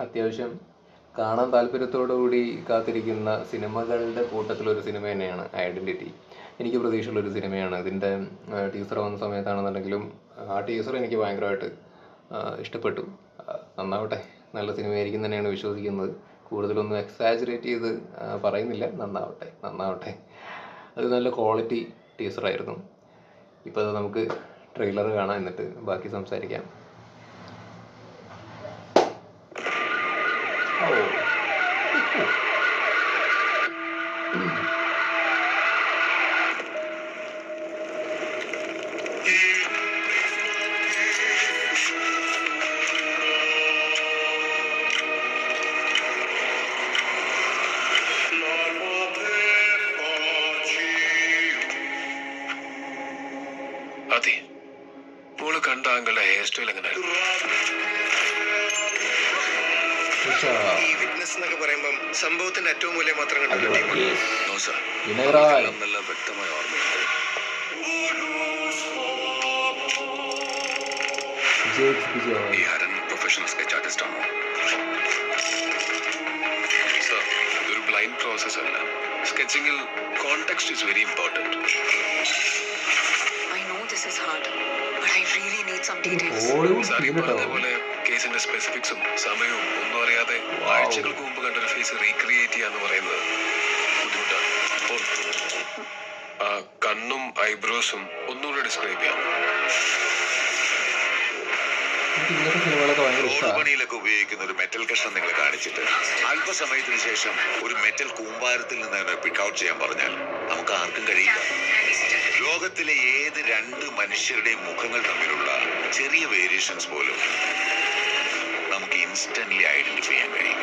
അത്യാവശ്യം കാണാൻ താല്പര്യത്തോടുകൂടി കാത്തിരിക്കുന്ന സിനിമകളുടെ കൂട്ടത്തിലൊരു സിനിമ തന്നെയാണ് ഐഡൻറ്റിറ്റി. എനിക്ക് പ്രതീക്ഷയുള്ളൊരു സിനിമയാണ്. ഇതിൻ്റെ ടീസർ വന്ന സമയത്താണെന്നുണ്ടെങ്കിലും ആ ടീസർ എനിക്ക് ഭയങ്കരമായിട്ട് ഇഷ്ടപ്പെട്ടു. നന്നാവട്ടെ, നല്ല സിനിമയായിരിക്കും തന്നെയാണ് വിശ്വസിക്കുന്നത്. കൂടുതലൊന്നും എക്സാജറേറ്റ് ചെയ്ത് പറയുന്നില്ല. നന്നാവട്ടെ. അത് നല്ല ക്വാളിറ്റി ടീസറായിരുന്നു. ഇപ്പോൾ അത് നമുക്ക് ട്രെയിലർ കാണാം, എന്നിട്ട് ബാക്കി സംസാരിക്കാം. അതെ, മോള് കണ്ട ആങ്കളുടെ ഹെയർ സ്റ്റൈൽ എങ്ങനെയായിരുന്നു? ഈ വിറ്റ്നസ് എന്നൊക്കെ പറയുമ്പം സംഭവത്തിന്റെ ഏറ്റവും മൂല്യം മാത്രം കണ്ടിട്ട് നല്ല വ്യക്തമായ ഓർമ്മയുണ്ട്. ഈ ഹരൻ പ്രൊഫഷണൽ സ്കെച്ച് ആർട്ടിസ്റ്റ് ആണോ? സർ, ഇതൊരു ബ്ലൈൻഡ് പ്രോസസ് അല്ല. സ്കെച്ചിങ്ങിൽ കോണ്ടെക്സ്റ്റ് ഈസ് വെരി ഇമ്പോർട്ടന്റ്. സാരി പറഞ്ഞപോലെ കേസിന്റെ സ്പെസിഫിക്സും സമയവും ഒന്നും അറിയാതെ ആഴ്ചകൾക്ക് മുമ്പ് കണ്ടൊരു ഫേസ് റീക്രിയേറ്റ് ചെയ്യാന്ന് പറയുന്നത് ബുദ്ധിമുട്ടാണ്. അപ്പോൾ കണ്ണും ഐബ്രോസും ഒന്നുകൂടെ ഡിസ്ക്രൈബ് ചെയ്യാം. പണിയിലൊക്കെ ഉപയോഗിക്കുന്ന ഒരു മെറ്റൽ കഷ്ണം നിങ്ങൾ കാണിച്ചിട്ട് അല്പസമയത്തിന് ശേഷം ഒരു മെറ്റൽ കൂമ്പാരത്തിൽ നിന്ന് പിക്ക് ഔട്ട് ചെയ്യാൻ പറഞ്ഞാൽ നമുക്ക് ആർക്കും കഴിയില്ല. ലോകത്തിലെ ഏത് രണ്ട് മനുഷ്യരുടെയും മുഖങ്ങൾ തമ്മിലുള്ള ചെറിയ വേരിയേഷൻസ് പോലും നമുക്ക് ഇൻസ്റ്റന്റ്ലി ഐഡന്റിഫൈ ചെയ്യാൻ കഴിയും.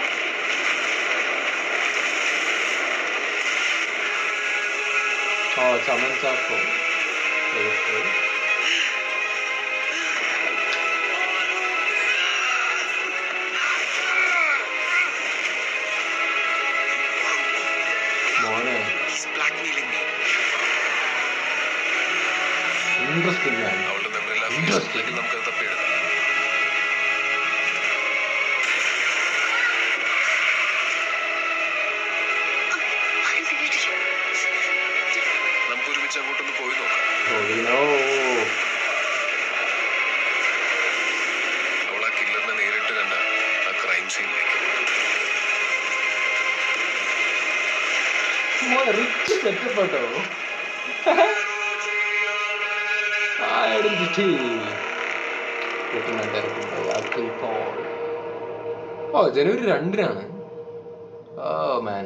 അവളുടെ മെമ്മറി നമുക്ക് തപ്പിയെടുക്കാം. നമുക്ക് ഒരുമിച്ച് അങ്ങോട്ടൊന്ന് പോയി നോക്കാം. അവൾ ആ കില്ലറിനെ നേരിട്ട് കണ്ട ആ ക്രൈം സീനിലേക്ക്. ജനുവരി 2-നാണ്. മാൻ,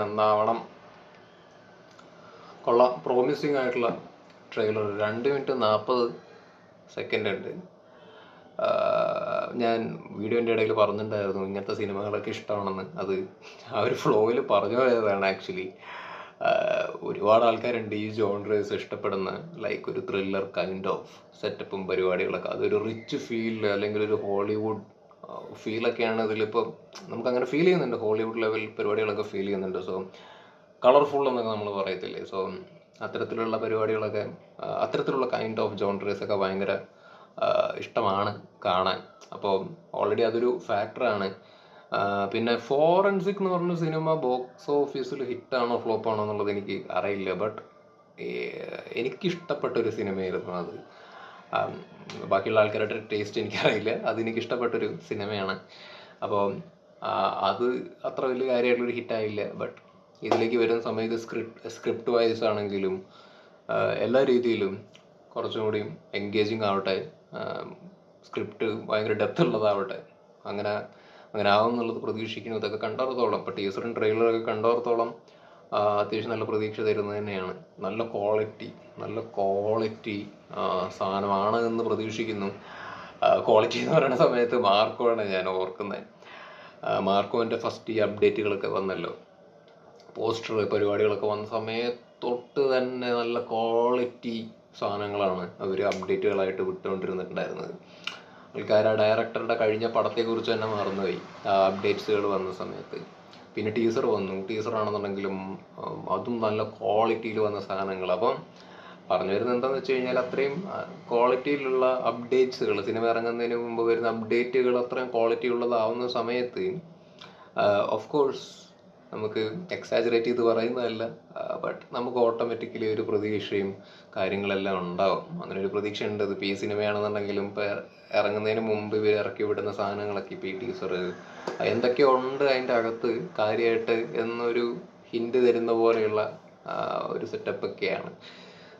നന്നാവണം. കൊള്ളാം. പ്രോമിസിങ് ആയിട്ടുള്ള ട്രെയിലർ. 2:40 ഉണ്ട്. ഞാൻ വീഡിയോൻ്റെ ഇടയിൽ പറഞ്ഞിട്ടുണ്ടായിരുന്നു ഇങ്ങനത്തെ സിനിമകളൊക്കെ ഇഷ്ടമാണെന്ന്. അത് ആ ഒരു ഫ്ലോയിൽ പറഞ്ഞു പോയതാണ് ആക്ച്വലി. ഒരുപാട് ആൾക്കാരുണ്ട് ഈ ജോൺറേസ് ഇഷ്ടപ്പെടുന്ന, ലൈക്ക് ഒരു ത്രില്ലർ കൈൻഡ് ഓഫ് സെറ്റപ്പും പരിപാടികളൊക്കെ. അതൊരു റിച്ച് ഫീൽ അല്ലെങ്കിൽ ഒരു ഹോളിവുഡ് ഫീലൊക്കെയാണ് ഇതിലിപ്പോൾ നമുക്കങ്ങനെ ഫീൽ ചെയ്യുന്നുണ്ട്. ഹോളിവുഡ് ലെവൽ പരിപാടികളൊക്കെ ഫീൽ ചെയ്യുന്നുണ്ട്. സോ കളർഫുൾ എന്നൊക്കെ നമ്മൾ പറയത്തില്ലേ. സോ അത്തരത്തിലുള്ള പരിപാടികളൊക്കെ, അത്തരത്തിലുള്ള കൈൻഡ് ഓഫ് ജോൺറേസൊക്കെ ഭയങ്കര ഇഷ്ടമാണ് കാണാൻ. അപ്പോൾ ഓൾറെഡി അതൊരു ഫാക്ടറാണ്. പിന്നെ ഫോറൻസിക് എന്ന് പറഞ്ഞ സിനിമ ബോക്സ് ഓഫീസിൽ ഹിറ്റാണോ ഫ്ലോപ്പാണോ എന്നുള്ളത് എനിക്ക് അറിയില്ല. ബട്ട് എനിക്കിഷ്ടപ്പെട്ടൊരു സിനിമയായിരുന്നു അത്. ബാക്കിയുള്ള ആൾക്കാരുടെ ടേസ്റ്റ് എനിക്കറിയില്ല. അതെനിക്കിഷ്ടപ്പെട്ടൊരു സിനിമയാണ്. അപ്പോൾ അത് അത്ര വലിയ കാര്യമായിട്ടുള്ളൊരു ഹിറ്റായില്ല. ബട്ട് ഇതിലേക്ക് വരുന്ന സമയത്ത് സ്ക്രിപ്റ്റ് വൈസ് ആണെങ്കിലും എല്ലാ രീതിയിലും കുറച്ചും കൂടിയും എൻഗേജിങ് ആവട്ടെ, സ്ക്രിപ്റ്റ് ഭയങ്കര ഡെപ്ത് ഉള്ളതാവട്ടെ, അങ്ങനെ ആവും എന്നുള്ളത് പ്രതീക്ഷിക്കുന്നു. ഇതൊക്കെ കണ്ടോർത്തോളം, ഇപ്പോൾ ടീസറും ട്രെയിലറൊക്കെ കണ്ടോർത്തോളം അത്യാവശ്യം നല്ല പ്രതീക്ഷ തരുന്നത് തന്നെയാണ്. നല്ല ക്വാളിറ്റി സാധനമാണ് എന്ന് പ്രതീക്ഷിക്കുന്നു. ക്വാളിറ്റി എന്ന് പറയുന്ന സമയത്ത് മാർക്കോയാണ് ഞാൻ ഓർക്കുന്നത്. മാർക്കോൻ്റെ ഫസ്റ്റ് ഈ അപ്ഡേറ്റുകളൊക്കെ വന്നല്ലോ, പോസ്റ്റർ പരിപാടികളൊക്കെ വന്ന സമയത്തൊട്ട് തന്നെ നല്ല ക്വാളിറ്റി സാധനങ്ങളാണ് അവർ അപ്ഡേറ്റുകളായിട്ട് വിട്ടുകൊണ്ടിരുന്നിട്ടുണ്ടായിരുന്നത്. ആൾക്കാർ ആ ഡയറക്ടറുടെ കഴിഞ്ഞ പടത്തെക്കുറിച്ച് തന്നെ മറന്നുപോയി അപ്ഡേറ്റ്സുകൾ വന്ന സമയത്ത്. പിന്നെ ടീസർ വന്നു. ടീസറാണെന്നുണ്ടെങ്കിലും അതും നല്ല ക്വാളിറ്റിയിൽ വന്ന സാധനങ്ങൾ. അപ്പം പറഞ്ഞു വരുന്നത് എന്താണെന്ന് വെച്ച് കഴിഞ്ഞാൽ അത്രയും ക്വാളിറ്റിയിലുള്ള അപ്ഡേറ്റ്സുകൾ, സിനിമ ഇറങ്ങുന്നതിന് മുമ്പ് വരുന്ന അപ്ഡേറ്റുകൾ അത്രയും ക്വാളിറ്റി ഉള്ളതാവുന്ന സമയത്ത് ഓഫ് കോഴ്സ് നമുക്ക് എക്സാജറേറ്റ് ചെയ്ത് പറയുന്നതല്ല, ബട്ട് നമുക്ക് ഓട്ടോമാറ്റിക്കലി ഒരു പ്രതീക്ഷയും കാര്യങ്ങളെല്ലാം ഉണ്ടാവും. അങ്ങനെ ഒരു പ്രതീക്ഷ ഉണ്ട്. ഇപ്പോൾ ഈ സിനിമയാണെന്നുണ്ടെങ്കിലും ഇപ്പോൾ ഇറങ്ങുന്നതിന് മുമ്പ് ഇവർ ഇറക്കി വിടുന്ന സാധനങ്ങളൊക്കെ ഇപ്പോൾ ഈ ടീസർ എന്തൊക്കെയോ ഉണ്ട് അതിൻ്റെ അകത്ത് കാര്യമായിട്ട് എന്നൊരു ഹിൻഡ് തരുന്ന പോലെയുള്ള ഒരു സെറ്റപ്പൊക്കെയാണ്.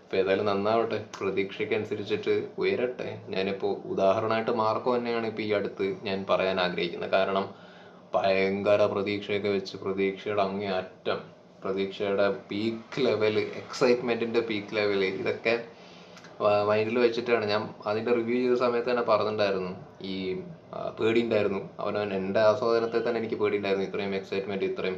അപ്പോൾ ഏതായാലും നന്നാവട്ടെ, പ്രതീക്ഷയ്ക്കനുസരിച്ചിട്ട് ഉയരട്ടെ. ഞാനിപ്പോൾ ഉദാഹരണമായിട്ട് മാർക്കോ തന്നെയാണ് ഇപ്പോൾ ഈ അടുത്ത് ഞാൻ പറയാൻ ആഗ്രഹിക്കുന്നത്. കാരണം ഭയങ്കര പ്രതീക്ഷയൊക്കെ വെച്ച് പ്രതീക്ഷയുടെ അങ്ങേയറ്റം, പ്രതീക്ഷയുടെ പീക്ക് ലെവല്, എക്സൈറ്റ്മെൻറ്റിൻ്റെ പീക്ക് ലെവല്, ഇതൊക്കെ മൈൻഡിൽ വെച്ചിട്ടാണ് ഞാൻ അതിൻ്റെ റിവ്യൂ ചെയ്ത സമയത്ത് തന്നെ പറഞ്ഞിട്ടുണ്ടായിരുന്നു. ഈ പേടിയുണ്ടായിരുന്നു, എൻ്റെ ആസ്വാദനത്തെ തന്നെ എനിക്ക് പേടിയുണ്ടായിരുന്നു. ഇത്രയും എക്സൈറ്റ്മെൻറ്റ്, ഇത്രയും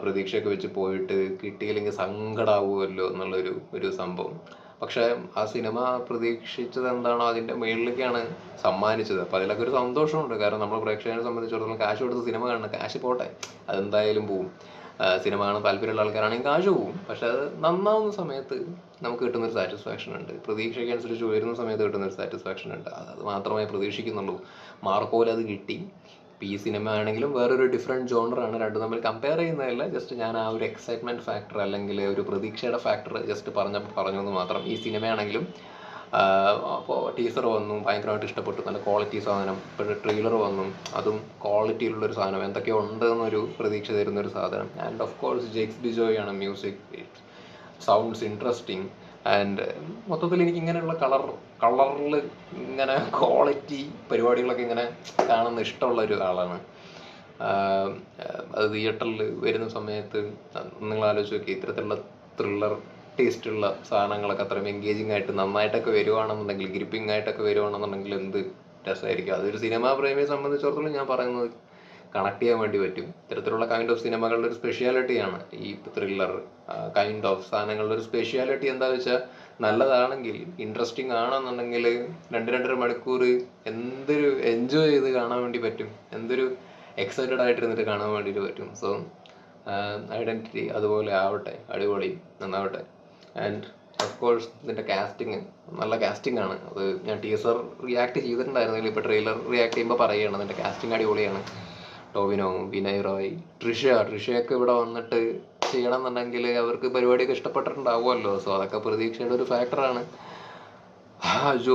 പ്രതീക്ഷയൊക്കെ വെച്ച് പോയിട്ട് കിട്ടിയില്ലെങ്കിൽ സങ്കടമാവുമല്ലോ എന്നുള്ളൊരു സംഭവം. പക്ഷേ ആ സിനിമ പ്രതീക്ഷിച്ചത് എന്താണോ അതിൻ്റെ മുകളിലേക്കാണ് സമ്മാനിച്ചത്. അപ്പോൾ അതിലൊക്കെ ഒരു സന്തോഷമുണ്ട്. കാരണം നമ്മൾ പ്രേക്ഷകനെ സംബന്ധിച്ചിടത്തോളം കാശ് കൊടുത്ത് സിനിമ കാണണം, കാശ് പോട്ടെ, അതെന്തായാലും പോവും. സിനിമ കാണാൻ താല്പര്യമുള്ള ആൾക്കാരാണെങ്കിൽ കാശ് പോവും. പക്ഷെ അത് നന്നാവുന്ന സമയത്ത് നമുക്ക് കിട്ടുന്നൊരു സാറ്റിസ്ഫാക്ഷൻ ഉണ്ട്. പ്രതീക്ഷയ്ക്കനുസരിച്ച് ഉയരുന്ന സമയത്ത് കിട്ടുന്നൊരു സാറ്റിസ്ഫാക്ഷൻ ഉണ്ട്. അത് മാത്രമേ പ്രതീക്ഷിക്കുന്നുള്ളൂ. മാർക്കോയിൽ അത് കിട്ടി. ഇപ്പോൾ ഈ സിനിമ ആണെങ്കിലും വേറൊരു ഡിഫറെൻറ്റ് ജോണറാണ്, രണ്ടും തമ്മിൽ കമ്പയർ ചെയ്യുന്നതല്ല. ജസ്റ്റ് ഞാൻ ആ ഒരു എക്സൈറ്റ്മെൻറ്റ് ഫാക്ടർ അല്ലെങ്കിൽ ഒരു പ്രതീക്ഷയുടെ ഫാക്ടർ ജസ്റ്റ് പറഞ്ഞു എന്ന് മാത്രം. ഈ സിനിമയാണെങ്കിലും അപ്പോൾ ടീസർ വന്നു, ഭയങ്കരമായിട്ട് ഇഷ്ടപ്പെട്ടു, നല്ല ക്വാളിറ്റി സാധനം. ഇപ്പോൾ ട്രെയിലർ വന്നു, അതും ക്വാളിറ്റിയിലുള്ളൊരു സാധനം, എന്തൊക്കെയോ ഉണ്ടെന്നൊരു പ്രതീക്ഷ തരുന്നൊരു സാധനം. And of course Jakes Bejoy ആണ് music. It sounds interesting. And മൊത്തത്തിൽ എനിക്ക് ഇങ്ങനെയുള്ള കളറിൽ ഇങ്ങനെ ക്വാളിറ്റി പരിപാടികളൊക്കെ ഇങ്ങനെ കാണുന്ന ഇഷ്ടമുള്ള ഒരു ആളാണ്. അത് തിയേറ്ററിൽ വരുന്ന സമയത്ത് നിങ്ങൾ ആലോചിച്ച് നോക്കി, ഇത്തരത്തിലുള്ള ത്രില്ലർ ടേസ്റ്റുള്ള സാധനങ്ങളൊക്കെ അത്രയും എൻഗേജിങ് ആയിട്ട് നന്നായിട്ടൊക്കെ വരുവാണെന്നുണ്ടെങ്കിൽ, ഗ്രിപ്പിംഗ് ആയിട്ടൊക്കെ വരുവാണെന്നുണ്ടെങ്കിൽ എന്ത് രസമായിരിക്കും. അതൊരു സിനിമാ പ്രേമിയെ സംബന്ധിച്ചിടത്തോളം ഞാൻ പറയുന്നത് കണക്ട് ചെയ്യാൻ വേണ്ടി പറ്റും. ഇത്തരത്തിലുള്ള കൈൻഡ് ഓഫ് സിനിമകളുടെ ഒരു സ്പെഷ്യാലിറ്റിയാണ് ഈ ത്രില്ലർ കൈൻഡ് ഓഫ് സാധനങ്ങളുടെ ഒരു സ്പെഷ്യാലിറ്റി. എന്താ വെച്ചാൽ നല്ലതാണെങ്കിൽ, ഇൻട്രസ്റ്റിംഗ് ആണെന്നുണ്ടെങ്കിൽ 2-2.5 മണിക്കൂർ എന്തൊരു എൻജോയ് ചെയ്ത് കാണാൻ വേണ്ടി പറ്റും, എന്തൊരു എക്സൈറ്റഡ് ആയിട്ടിരുന്നിട്ട് കാണാൻ വേണ്ടിയിട്ട് പറ്റും. സോ ഐഡൻറ്റിറ്റി അതുപോലെ ആവട്ടെ, അടിപൊളി, നന്നാവട്ടെ. ആൻഡ് ഓഫ് കോഴ്സ് ഇതിൻ്റെ കാസ്റ്റിങ് നല്ല കാസ്റ്റിംഗ് ആണ്. അത് ഞാൻ ടീസർ റിയാക്ട് ചെയ്തിട്ടുണ്ടായിരുന്നില്ല, ഇപ്പോൾ ട്രെയിലർ റിയാക്ട് ചെയ്യുമ്പോൾ പറയുകയാണ് അതിൻ്റെ കാസ്റ്റിംഗ് അടിപൊളിയാണ്. ടോവിനോ, വിനയ് റോയ്, ട്രിഷയൊക്കെ ഇവിടെ വന്നിട്ട് ചെയ്യണം എന്നുണ്ടെങ്കിൽ അവർക്ക് പരിപാടിയൊക്കെ ഇഷ്ടപ്പെട്ടിട്ടുണ്ടാവുമല്ലോ. സോ അതൊക്കെ പ്രതീക്ഷയുടെ ഒരു ഫാക്ടറാണ്. അജു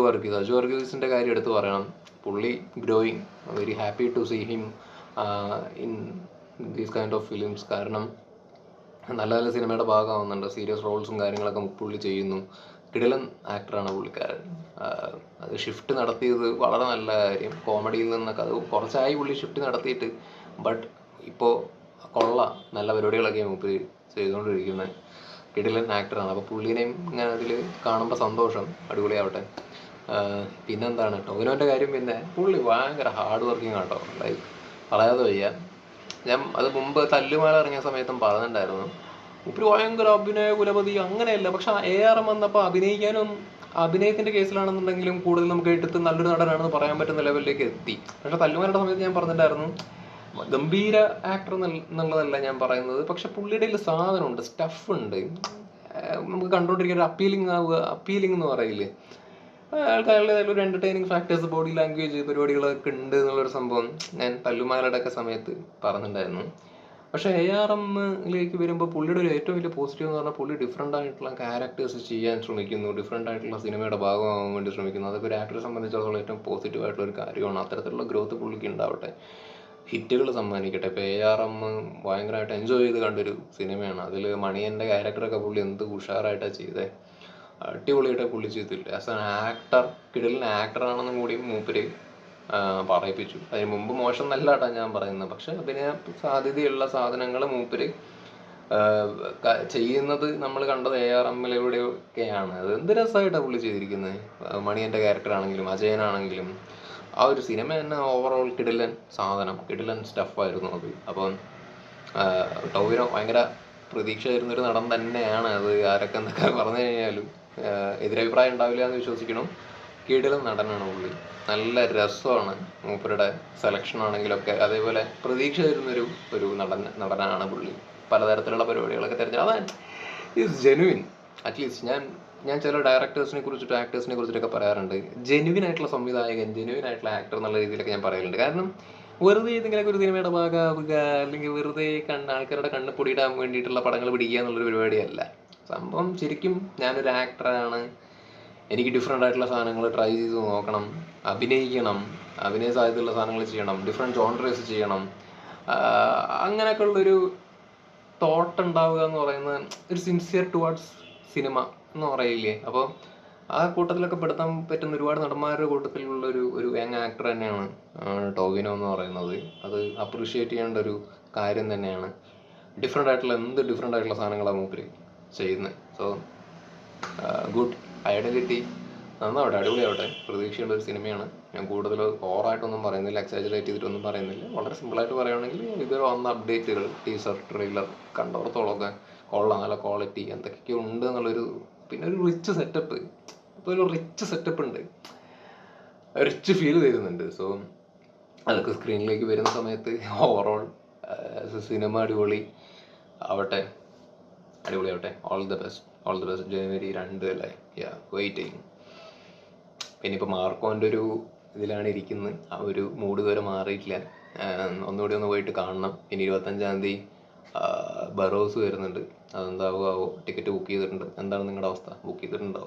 വർഗീസിൻ്റെ കാര്യം എടുത്ത് പറയണം. പുള്ളി growing, very happy to see him in these kind of films. കാരണം നല്ല നല്ല സിനിമയുടെ ഭാഗമാവുന്നുണ്ട്, സീരിയസ് റോൾസും കാര്യങ്ങളൊക്കെ പുള്ളി ചെയ്യുന്നു. കിടിലൻ ആക്ടറാണ് പുള്ളിക്കാരൻ. അത് ഷിഫ്റ്റ് നടത്തിയത് വളരെ നല്ല കാര്യം. കോമഡിയിൽ നിന്നൊക്കെ അത് കുറച്ചായി പുള്ളി ഷിഫ്റ്റ് നടത്തിയിട്ട്, ബട്ട് ഇപ്പോൾ നല്ല പരിപാടികളൊക്കെ മൂപ്പര് ചെയ്തുകൊണ്ടിരിക്കുന്നത്. കിടിലൻ ആക്ടറാണ്. അപ്പോൾ പുള്ളീനെയും ഇങ്ങനെ അതിൽ കാണുമ്പോൾ സന്തോഷം, അടിപൊളിയാവട്ടെ. പിന്നെന്താണ് ടോവിനോൻ്റെ കാര്യം, പിന്നെ പുള്ളി ഭയങ്കര ഹാർഡ് വർക്കിംഗ് ആട്ടോ, ലൈക്ക് പറയാതെ വയ്യ. ഞാൻ അത് മുമ്പ് തല്ലുമാല ഇറങ്ങിയ സമയത്തും പറഞ്ഞിട്ടുണ്ടായിരുന്നു, മൂപ്പര് ഭയങ്കര അഭിനയ കുലപതി അങ്ങനെയല്ല. പക്ഷെ ARM വന്നപ്പോൾ അഭിനയിക്കാനും, അഭിനയത്തിൻ്റെ കേസിലാണെന്നുണ്ടെങ്കിലും കൂടുതൽ നമുക്ക് എടുത്ത് നല്ലൊരു നടനാണെന്ന് പറയാൻ പറ്റുന്ന ലെവലിലേക്ക് എത്തി. പക്ഷെ തല്ലുമാലയുടെ സമയത്ത് ഞാൻ പറഞ്ഞിട്ടുണ്ടായിരുന്നു, ഗംഭീര ആക്ടർ എന്നുള്ളതല്ല ഞാൻ പറയുന്നത്, പക്ഷെ പുള്ളിയുടെ സാധനമുണ്ട്, സ്റ്റഫുണ്ട്, നമുക്ക് കണ്ടുകൊണ്ടിരിക്കുന്ന ഒരു അപ്പീലിംഗ് എന്ന് പറയില്ലേ, അയാളുടെ ഒരു എൻ്റർടൈനിങ് ഫാക്ടേഴ്സ്, ബോഡി ലാംഗ്വേജ് പരിപാടികളൊക്കെ ഉണ്ട് എന്നുള്ളൊരു സംഭവം ഞാൻ തല്ലുമാലയുടെ ഒക്കെ സമയത്ത് പറഞ്ഞിട്ടുണ്ടായിരുന്നു. പക്ഷേ ARMലേക്ക് വരുമ്പോൾ പുള്ളിയുടെ ഒരു ഏറ്റവും വലിയ പോസിറ്റീവ് എന്ന് പറഞ്ഞാൽ പുള്ളി ഡിഫറെൻ്റ് ആയിട്ടുള്ള ക്യാരക്ടേഴ്സ് ചെയ്യാൻ ശ്രമിക്കുന്നു, ഡിഫറെൻ്റ് ആയിട്ടുള്ള സിനിമയുടെ ഭാഗമാകാൻ വേണ്ടി ശ്രമിക്കുന്നു. അതൊക്കെ ഒരു ആക്ടറെ സംബന്ധിച്ചിടത്തോളം ഏറ്റവും പോസിറ്റീവ് ആയിട്ടുള്ള ഒരു കാര്യമാണ്. അത്തരത്തിലുള്ള ഗ്രോത്ത് പുള്ളിക്ക് ഉണ്ടാവട്ടെ, ഹിറ്റുകൾ സമ്മാനിക്കട്ടെ. ഇപ്പോൾ ARM ഭയങ്കരമായിട്ട് എൻജോയ് ചെയ്ത് കണ്ടൊരു സിനിമയാണ്. അതിൽ മണിയൻ്റെ ക്യാരക്ടറൊക്കെ പുള്ളി എന്ത് ഉഷാറായിട്ടാണ് ചെയ്തത്, അടിപൊളിയായിട്ട് പുള്ളി ചെയ്തില്ല. ആസ് ആൻ ആക്ടർ കിടലിൻ ആക്ടറാണെന്നും കൂടി മൂപ്പര് പറയിപ്പിച്ചു. അതിന് മുമ്പ് മോശം നല്ല ആട്ടാ ഞാൻ പറയുന്നത്, പക്ഷെ അഭിനയ സാധ്യതയുള്ള സാധനങ്ങൾ മൂപ്പര് ചെയ്യുന്നത് നമ്മൾ കണ്ടത് ARMലൂടെയൊക്കെയാണ്. അത് എന്ത് രസമായിട്ടാണ് പുള്ളി ചെയ്തിരിക്കുന്നത്. മണിയൻ്റെ ക്യാരക്ടറാണെങ്കിലും അജയനാണെങ്കിലും ആ ഒരു സിനിമ തന്നെ ഓവറോൾ കിടിലൻ സാധനം, കിടിലൻ സ്റ്റഫായിരുന്നു അത്. അപ്പം ടോവിനോ ഭയങ്കര പ്രതീക്ഷ തരുന്നൊരു നടൻ തന്നെയാണ്. അത് ആരൊക്കെ എന്തൊക്കെ പറഞ്ഞു കഴിഞ്ഞാലും എതിരഭിപ്രായം ഉണ്ടാവില്ല എന്ന് വിശ്വസിക്കണം. കിടിലൻ നടനാണ് പുള്ളി, നല്ല രസമാണ് മൂപ്പരുടെ സെലക്ഷൻ ആണെങ്കിലൊക്കെ. അതേപോലെ പ്രതീക്ഷ തരുന്നൊരു നടനാണ് പുള്ളി. പലതരത്തിലുള്ള പരിപാടികളൊക്കെ തിരഞ്ഞെടുക്കുക, അതാണ് ഈസ് ജെനുവിൻ. അറ്റ്ലീസ്റ്റ് ഞാൻ ചില ഡയറക്ടേഴ്സിനെ കുറിച്ചിട്ട് ആക്ടേഴ്സിനെ കുറിച്ചിട്ടൊക്കെ പറയാറുണ്ട്, ജെനുവിൻ ആയിട്ടുള്ള സംവിധായകൻ, ജെനുവിൻ ആയിട്ടുള്ള ആക്ടർ എന്നുള്ള രീതിയിലൊക്കെ ഞാൻ പറയലുണ്ട്. കാരണം വെറുതെ ഏതെങ്കിലുമൊക്കെ ഒരു സിനിമയുടെ ഭാഗമാവുക, അല്ലെങ്കിൽ വെറുതെ ആൾക്കാരുടെ കണ്ണ് പൊടിയിടാൻ വേണ്ടിയിട്ടുള്ള പടങ്ങൾ പിടിക്കുക എന്നുള്ളൊരു പരിപാടിയല്ല സംഭവം. ശരിക്കും ഞാനൊരു ആക്ടറാണ്, എനിക്ക് ഡിഫറെൻ്റ് ആയിട്ടുള്ള സാധനങ്ങൾ ട്രൈ ചെയ്ത് നോക്കണം, അഭിനയിക്കണം, അഭിനയ സാധ്യതയുള്ള സാധനങ്ങൾ ചെയ്യണം, ഡിഫറെൻറ്റ് ജോൺറേഴ്സ് ചെയ്യണം, അങ്ങനെയൊക്കെ ഉള്ളൊരു തോട്ട് ഉണ്ടാവുക എന്ന് പറയുന്നത് ഒരു സിൻസിയർ ടുവാർഡ്സ് സിനിമ എന്ന് പറയില്ലേ. അപ്പോൾ ആ കൂട്ടത്തിലൊക്കെ പെടുത്താൻ പറ്റുന്ന ഒരുപാട് നടന്മാരുടെ കൂട്ടത്തിലുള്ള ഒരു യങ് ആക്ടർ തന്നെയാണ് ടോവിനോ എന്ന് പറയുന്നത്. അത് അപ്രീഷിയേറ്റ് ചെയ്യേണ്ട ഒരു കാര്യം തന്നെയാണ്. ഡിഫറെൻ്റ് ആയിട്ടുള്ള സാധനങ്ങളാണ് മൂപ്പര് ചെയ്യുന്നത്. സോ ഗുഡ് ഐഡൻറ്റിറ്റി, നന്നാവട്ടെ, അടിപൊളിയാവട്ടെ. പ്രതീക്ഷയുള്ള ഒരു സിനിമയാണ്. ഞാൻ കൂടുതൽ ഓവറായിട്ടൊന്നും പറയുന്നില്ല, എക്സാജറേറ്റ് ചെയ്തിട്ടൊന്നും പറയുന്നില്ല. വളരെ സിമ്പിളായിട്ട് പറയുകയാണെങ്കിൽ ഇതുവരെ വന്ന അപ്ഡേറ്റുകൾ, ടീസർ, ട്രെയിലർ കണ്ടോടത്തോളമൊക്കെ കൊള്ളാം, നല്ല ക്വാളിറ്റി എന്തൊക്കെയോ ഉണ്ട് എന്നുള്ളൊരു, പിന്നെ ഒരു റിച്ച് സെറ്റപ്പ്, ഇപ്പോൾ ഒരു റിച്ച് സെറ്റപ്പ് ഉണ്ട്, റിച്ച് ഫീൽ തരുന്നുണ്ട്. സോ അതൊക്കെ സ്ക്രീനിലേക്ക് വരുന്ന സമയത്ത് ഓവറോൾ സിനിമ അടിപൊളി ആവട്ടെ. All the best. ജനുവരി 2 അല്ലേ? വെയിറ്റിംഗ്. പിന്നെ ഇപ്പോൾ മാർക്കോൻ്റെ ഒരു ഇതിലാണ് ഇരിക്കുന്നത്, ആ ഒരു മൂഡ് ഇതുവരെ മാറിയിട്ടില്ല. ഒന്നുകൂടി ഒന്ന് പോയിട്ട് കാണണം. ഇനി 25-ാം തീയതി ബറോസ് വരുന്നുണ്ട്, അതെന്താവോ. ടിക്കറ്റ് ബുക്ക് ചെയ്തിട്ടുണ്ട്. എന്താണ് നിങ്ങളുടെ അവസ്ഥ? ബുക്ക് ചെയ്തിട്ടുണ്ടോ?